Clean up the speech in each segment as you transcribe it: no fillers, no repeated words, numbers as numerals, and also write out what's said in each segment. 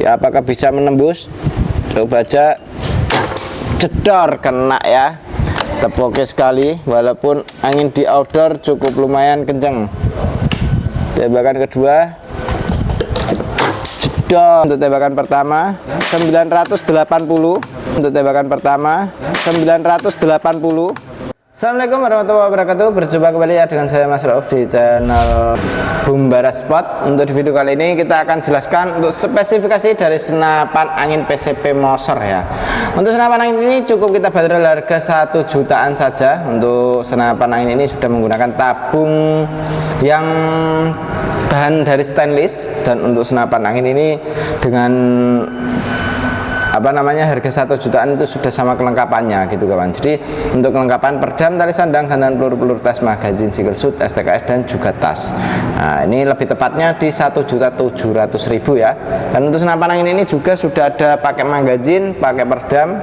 apakah bisa menembus? Coba aja. Jedor, kena ya. Oke sekali, walaupun angin di outdoor cukup lumayan kenceng. Tembakan kedua. Jedor. Untuk tembakan pertama 980. Untuk tembakan pertama 980. Assalamualaikum warahmatullahi wabarakatuh. Berjumpa kembali ya dengan saya Mas Rauf di channel Bumbara Spot. Untuk di video kali ini kita akan jelaskan untuk spesifikasi dari senapan angin PCP Moser ya. Untuk senapan angin ini cukup kita bandrol harga 1 jutaan saja. Untuk senapan angin ini sudah menggunakan tabung yang bahan dari stainless, dan untuk senapan angin ini dengan harga 1 jutaan itu sudah sama kelengkapannya gitu kawan. Jadi untuk kelengkapan peredam, tali sandang, gantungan peluru, tas, magazin, single shoot, STKS, dan juga tas. Nah, ini lebih tepatnya di 1.700.000 ya. Dan untuk senapan angin ini juga sudah ada pakai magazin, pakai peredam.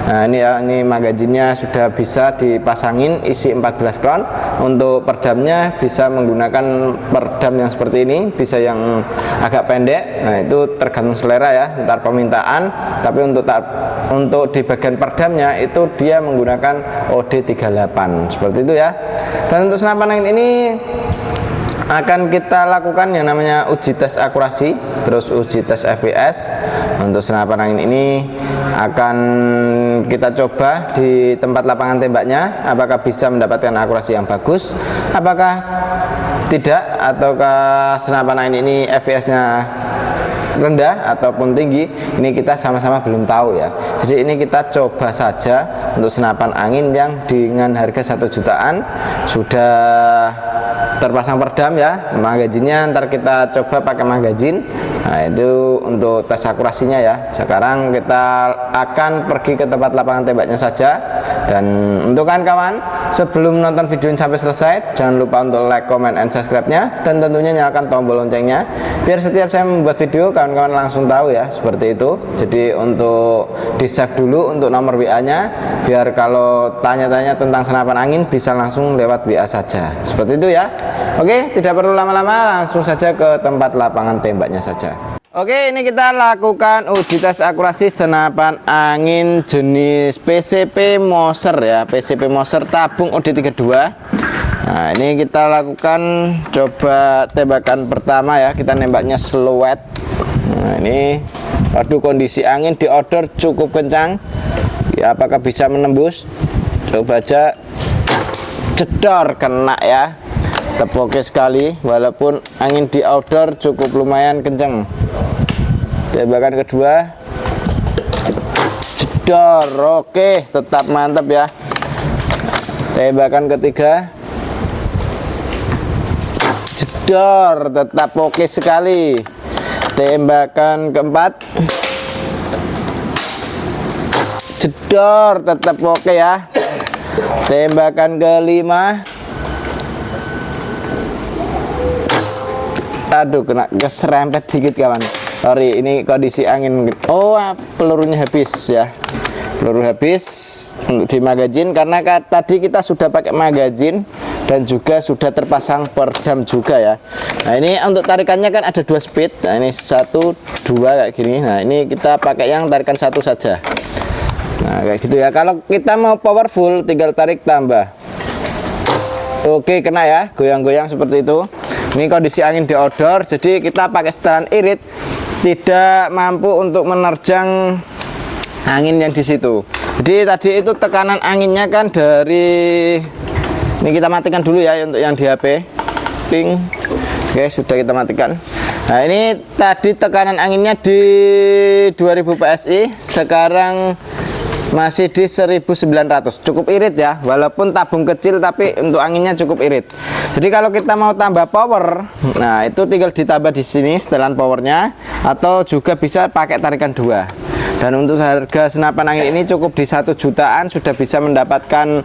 Nah, ini ya, ini magazinnya sudah bisa dipasangin isi 14 round. Untuk peredamnya bisa menggunakan peredam yang seperti ini, bisa yang agak pendek. Nah, itu tergantung selera ya, ntar permintaan. Tapi untuk di bagian peredamnya itu dia menggunakan OD38 seperti itu ya. Dan untuk senapan angin ini akan kita lakukan yang namanya uji tes akurasi, terus uji tes FPS. Untuk senapan angin ini akan kita coba di tempat lapangan tembaknya, apakah bisa mendapatkan akurasi yang bagus, apakah tidak, ataukah senapan angin ini FPS-nya rendah ataupun tinggi. Ini kita sama-sama belum tahu ya. Jadi ini kita coba saja untuk senapan angin yang dengan harga 1 jutaan sudah terpasang peredam ya. Magazinnya ntar kita coba pakai magazin. Nah, itu untuk tes akurasinya ya. Sekarang kita akan pergi ke tempat lapangan tembaknya saja. Dan untuk kawan-kawan, sebelum nonton video ini sampai selesai, jangan lupa untuk like, comment, and subscribe-nya, dan tentunya nyalakan tombol loncengnya biar setiap saya membuat video kawan-kawan langsung tahu ya, seperti itu. Jadi untuk di save dulu untuk nomor WA-nya, biar kalau tanya-tanya tentang senapan angin bisa langsung lewat WA saja. Seperti itu ya. Oke, tidak perlu lama-lama, langsung saja ke tempat lapangan tembaknya saja. Oke, ini kita lakukan uji tes akurasi senapan angin jenis PCP Moser ya, PCP Moser tabung OD32. Nah, ini kita lakukan coba tembakan pertama ya, kita nembaknya slowet. Nah, ini waduh, kondisi angin di outdoor cukup kencang ya, apakah bisa menembus? Coba aja. Jedor, kena ya. Oke sekali, walaupun angin di outdoor cukup lumayan kenceng. Tembakan kedua. Jedor, oke, tetap mantap ya. Tembakan ketiga. Jedor, tetap oke sekali. Tembakan keempat. Jedor, tetap oke ya. Tembakan kelima. Aduh, kena keserempet dikit kawan. Sorry, ini kondisi angin. Oh, pelurunya habis ya. Peluru habis untuk di magazin, karena tadi kita sudah pakai magazin dan juga sudah terpasang peredam juga ya. Nah, ini untuk tarikannya kan ada 2 speed. Nah, ini 1, 2 kayak gini. Nah, ini kita pakai yang tarikan 1 saja. Nah, kayak gitu ya. Kalau kita mau powerful tinggal tarik tambah. Oke, kena ya, goyang-goyang seperti itu. Ini kondisi angin di outdoor, jadi kita pakai setelan irit tidak mampu untuk menerjang angin yang di situ. Jadi tadi itu tekanan anginnya kan dari, ini kita matikan dulu ya untuk yang di HP. Ping. Oke, sudah kita matikan. Nah, ini tadi tekanan anginnya di 2000 PSI, sekarang masih di 1900. Cukup irit ya, walaupun tabung kecil tapi untuk anginnya cukup irit. Jadi kalau kita mau tambah power, nah itu tinggal ditambah di sini setelan powernya, atau juga bisa pakai tarikan 2. Dan untuk harga senapan angin ini cukup di 1 jutaan sudah bisa mendapatkan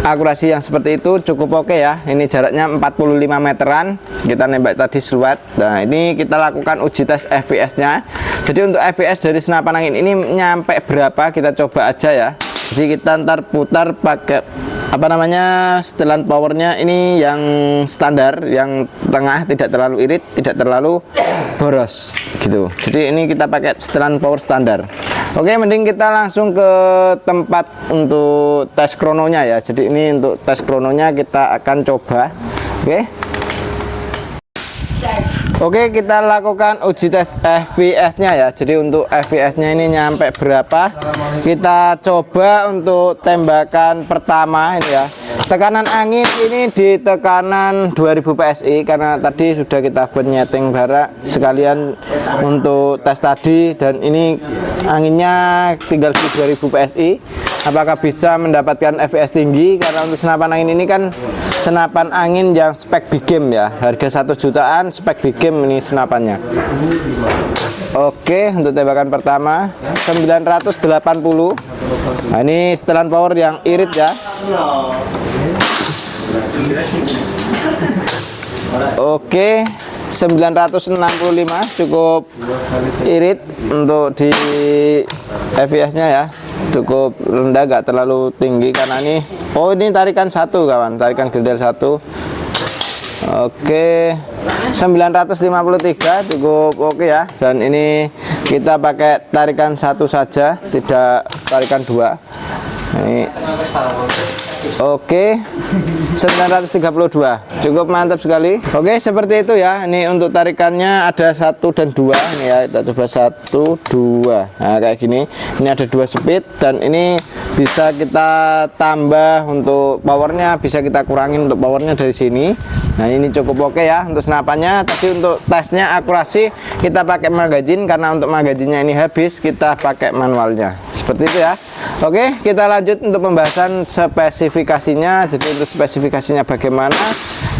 akurasi yang seperti itu, cukup oke ya. Ini jaraknya 45 meteran, kita nembak tadi slowet. Nah, ini kita lakukan uji tes FPS-nya. Jadi untuk FPS dari senapan angin ini nyampe berapa, kita coba aja ya. Jadi kita ntar putar pakai apa namanya, setelan powernya ini yang standar, yang tengah, tidak terlalu irit, tidak terlalu boros gitu. Jadi ini kita pakai setelan power standar. Oke, mending kita langsung ke tempat untuk tes krononya ya. Jadi ini untuk tes krononya kita akan coba. Oke, kita lakukan uji tes FPS-nya ya. Jadi untuk FPS-nya ini nyampe berapa? Kita coba untuk tembakan pertama ini ya. Tekanan angin ini di tekanan 2000 PSI karena tadi sudah kita buat nyeting bara sekalian untuk tes tadi, dan ini anginnya tinggal di 2000 PSI. Apakah bisa mendapatkan FPS tinggi? Karena untuk senapan angin ini kan senapan angin yang spek big game ya, harga 1 jutaan, spek big game ini senapannya. Oke, untuk tembakan pertama 980. Nah, ini setelan power yang irit ya. Oke, 965 cukup irit untuk di FPS nya ya, cukup rendah, gak terlalu tinggi karena ini tarikan satu kawan, tarikan gerdel satu. Oke, 953 cukup oke ya, dan ini kita pakai tarikan satu saja, tidak tarikan dua. Ini oke, 932 cukup mantap sekali. Oke, seperti itu ya. Ini untuk tarikannya ada 1 dan 2 ini ya, kita coba 1 2. Nah, kayak gini. Ini ada 2 speed, dan ini bisa kita tambah untuk powernya, bisa kita kurangin untuk powernya dari sini. Nah, ini cukup oke ya untuk senapannya. Tapi untuk tesnya akurasi kita pakai magazin, karena untuk magazinnya ini habis, kita pakai manualnya. Seperti itu ya. Oke, kita lanjut untuk pembahasan spesifikasinya. Jadi untuk spesifikasinya bagaimana,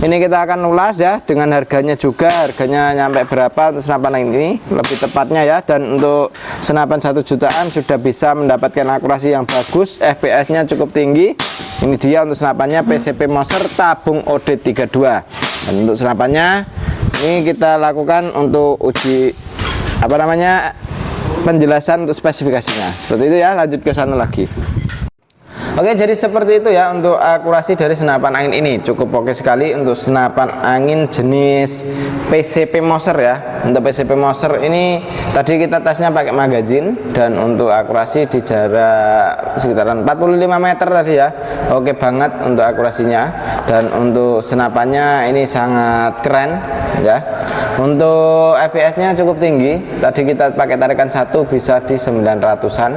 ini kita akan ulas ya, dengan harganya juga, harganya nyampe berapa untuk senapan ini lebih tepatnya ya. Dan untuk senapan 1 jutaan sudah bisa mendapatkan akurasi yang bagus, FPS-nya cukup tinggi. Ini dia untuk senapannya PCP Moser tabung OD32. Dan untuk senapannya ini kita lakukan untuk uji penjelasan untuk spesifikasinya. Seperti itu ya, lanjut ke sana lagi. Oke, jadi seperti itu ya untuk akurasi dari senapan angin ini. Cukup oke sekali untuk senapan angin jenis PCP Moser ya. Untuk PCP Moser ini tadi kita tesnya pakai magazin, dan untuk akurasi di jarak sekitaran 45 meter tadi ya. Oke banget untuk akurasinya, dan untuk senapannya ini sangat keren ya. Untuk FPS-nya cukup tinggi. Tadi kita pakai tarikan satu bisa di 900-an.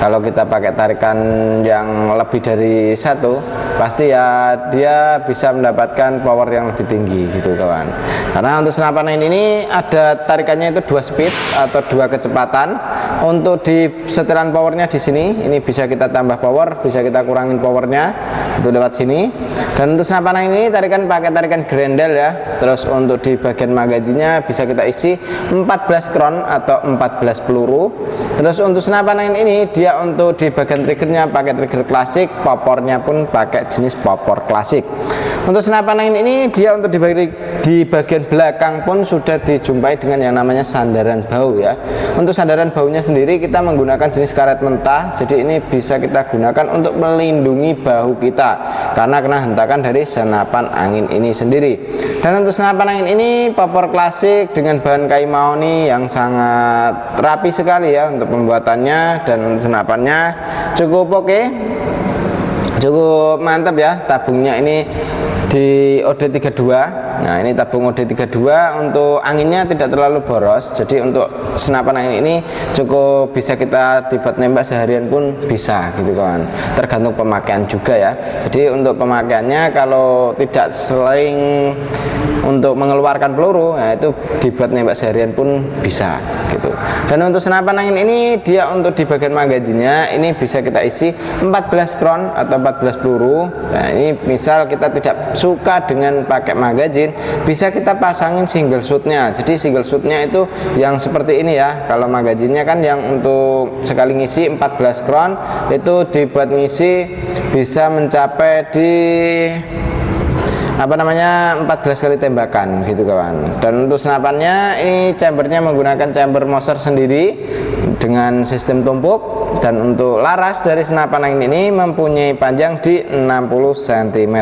Kalau kita pakai tarikan yang lebih dari satu, pasti ya dia bisa mendapatkan power yang lebih tinggi gitu kawan. Karena untuk senapan ini ada tarikannya itu 2 speed atau 2 kecepatan. Untuk di setelan powernya di sini, ini bisa kita tambah power, bisa kita kurangin powernya itu lewat sini. Dan untuk senapan ini tarikan pakai tarikan grendel ya. Terus untuk di bagian magazinnya bisa kita isi 14 kron atau 14 peluru. Terus untuk senapan angin ini dia untuk di bagian triggernya pakai trigger klasik, popornya pun pakai jenis popor klasik. Untuk senapan angin ini dia untuk di bagian belakang pun sudah dijumpai dengan yang namanya sandaran bau ya. Untuk sandaran baunya sendiri kita menggunakan jenis karet mentah, jadi ini bisa kita gunakan untuk melindungi bahu kita karena kena hentakan dari senapan angin ini sendiri. Dan untuk senapan angin ini popor klasik dengan bahan kayu mahoni yang sangat rapi sekali ya untuk pembuatannya, dan senapannya cukup oke, cukup mantap ya. Tabungnya ini di OD32. Nah, ini tabung OD32. Untuk anginnya tidak terlalu boros, jadi untuk senapan angin ini cukup bisa kita dibuat nembak seharian pun bisa gitu kawan, tergantung pemakaian juga ya. Jadi untuk pemakaiannya kalau tidak sering untuk mengeluarkan peluru, nah itu dibuat nembak seharian pun bisa gitu. Dan untuk senapan angin ini dia untuk di bagian magazinnya ini bisa kita isi 14 kron atau 14 peluru. Nah, ini misal kita tidak suka dengan pakai magazin, bisa kita pasangin single shootnya. Jadi single shootnya itu yang seperti ini ya. Kalau magazinnya kan yang untuk sekali ngisi 14 kron, itu dibuat ngisi bisa mencapai di apa namanya 14 kali tembakan gitu kawan. Dan untuk senapannya ini chambernya menggunakan chamber Moser sendiri dengan sistem tumpuk, dan untuk laras dari senapan angin ini mempunyai panjang di 60 cm.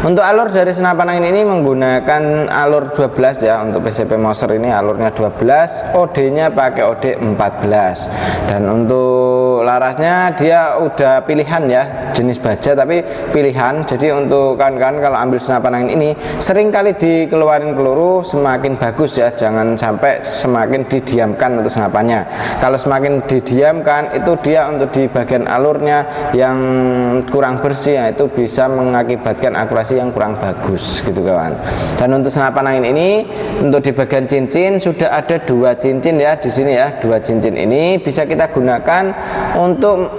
Untuk alur dari senapan angin ini menggunakan alur 12 ya. Untuk PCP Moser ini alurnya 12, OD-nya pakai OD 14. Dan untuk larasnya dia udah pilihan ya, jenis baja tapi pilihan. Jadi untuk kawan-kawan kalau ambil senapan angin ini sering kali dikeluarin peluru semakin bagus ya. Jangan sampai semakin didiamkan untuk senapannya. Kalau semakin didiamkan itu dia untuk di bagian alurnya yang kurang bersih ya, itu bisa mengakibatkan akurasi yang kurang bagus gitu kawan. Dan untuk senapan angin ini untuk di bagian cincin sudah ada 2 cincin ya di sini ya. 2 cincin ini bisa kita gunakan untuk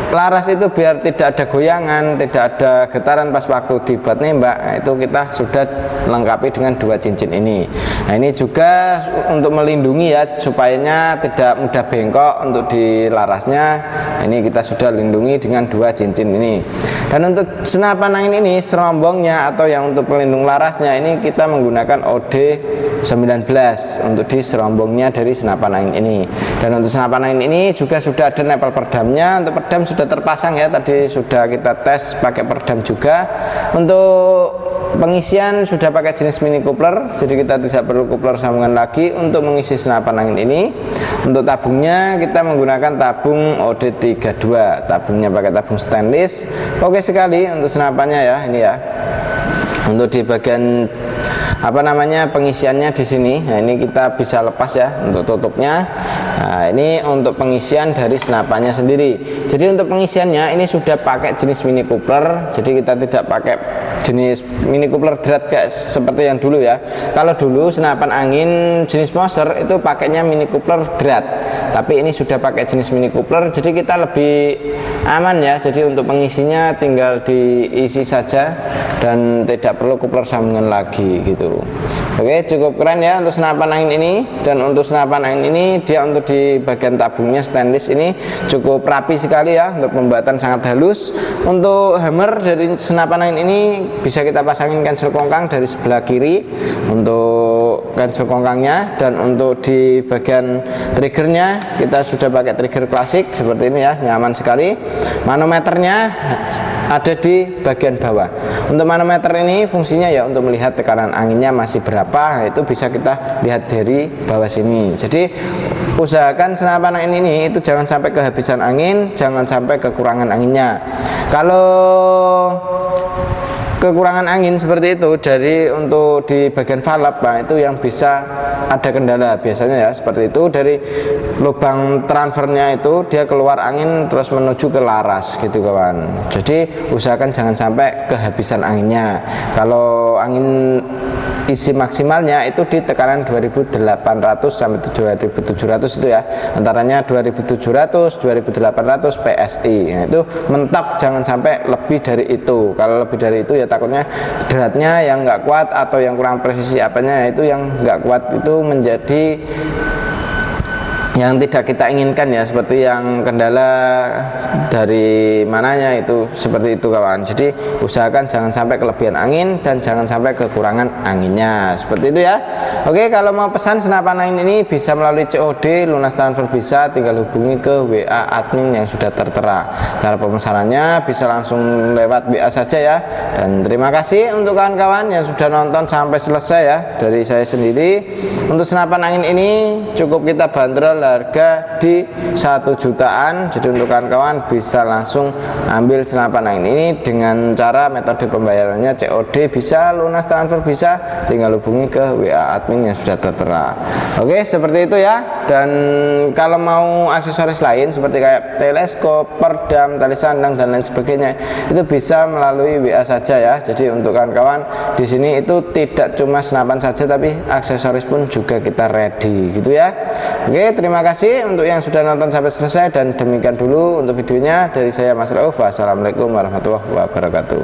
laras itu biar tidak ada goyangan, tidak ada getaran pas waktu dibuat nembak. Nah, itu kita sudah lengkapi dengan 2 cincin ini. Nah, ini juga untuk melindungi ya, supaya tidak mudah bengkok untuk di larasnya. Nah, ini kita sudah lindungi dengan 2 cincin ini. Dan untuk senapan angin ini serombongnya atau yang untuk pelindung larasnya ini kita menggunakan OD 19 untuk di serombongnya dari senapan angin ini. Dan untuk senapan angin ini juga sudah ada nempel perdamnya. Untuk perdam sudah terpasang ya, tadi sudah kita tes pakai perdam juga. Untuk pengisian sudah pakai jenis mini coupler, jadi kita tidak perlu coupler sambungan lagi untuk mengisi senapan angin ini. Untuk tabungnya kita menggunakan tabung OD32, tabungnya pakai tabung stainless. Oke sekali untuk senapannya ya, ini ya. Untuk di bagian apa namanya pengisiannya di sini. Nah, ini kita bisa lepas ya untuk tutupnya. Nah, ini untuk pengisian dari senapannya sendiri. Jadi untuk pengisiannya ini sudah pakai jenis mini coupler. Jadi kita tidak pakai jenis mini coupler drat kayak seperti yang dulu ya. Kalau dulu senapan angin jenis Moser itu pakainya mini coupler drat, tapi ini sudah pakai jenis mini coupler, jadi kita lebih aman ya. Jadi untuk pengisinya tinggal diisi saja dan tidak perlu coupler sambungan lagi gitu. Oke, cukup keren ya untuk senapan angin ini. Dan untuk senapan angin ini dia untuk di bagian tabungnya stainless ini cukup rapi sekali ya, untuk pembuatan sangat halus. Untuk hammer dari senapan angin ini bisa kita pasangin cancel kongkang dari sebelah kiri untuk cancel kongkangnya. Dan untuk di bagian triggernya kita sudah pakai trigger klasik seperti ini ya, nyaman sekali. Manometernya ada di bagian bawah. Untuk manometer ini fungsinya ya untuk melihat tekanan anginnya masih berapa. Nah, itu bisa kita lihat dari bawah sini. Jadi usahakan senapan angin ini itu jangan sampai kehabisan angin, jangan sampai kekurangan anginnya. Kalau kekurangan angin seperti itu, jadi untuk di bagian valve, nah itu yang bisa ada kendala biasanya ya, seperti itu. Dari lubang transfernya itu dia keluar angin terus menuju ke laras gitu kawan. Jadi usahakan jangan sampai kehabisan anginnya. Kalau angin isi maksimalnya itu di tekanan 2800 sampai 2700 itu ya, antaranya 2700 2800 PSI. Nah, itu mentok, jangan sampai lebih dari itu. Kalau lebih dari itu ya takutnya dratnya yang nggak kuat atau yang kurang presisi apanya, itu yang nggak kuat itu menjadi yang tidak kita inginkan ya, seperti yang kendala dari mananya itu seperti itu kawan. Jadi usahakan jangan sampai kelebihan angin dan jangan sampai kekurangan anginnya, seperti itu ya. Oke, kalau mau pesan senapan angin ini bisa melalui COD, lunas transfer bisa, tinggal hubungi ke WA admin yang sudah tertera. Cara pemesanannya bisa langsung lewat WA saja ya. Dan terima kasih untuk kawan-kawan yang sudah nonton sampai selesai ya. Dari saya sendiri untuk senapan angin ini cukup kita bandrol harga di 1 jutaan. Jadi untuk kawan-kawan bisa langsung ambil senapan angin ini dengan cara metode pembayarannya COD bisa, lunas transfer bisa, tinggal hubungi ke WA admin yang sudah tertera. Oke, seperti itu ya. Dan kalau mau aksesoris lain seperti kayak teleskop, perdam, tali sandang dan lain sebagainya, itu bisa melalui WA saja ya. Jadi untuk kawan-kawan di sini itu tidak cuma senapan saja, tapi aksesoris pun juga kita ready gitu ya. Oke, terima kasih untuk yang sudah nonton sampai selesai, dan demikian dulu untuk videonya dari saya Mas Rauf. Wassalamualaikum warahmatullahi wabarakatuh.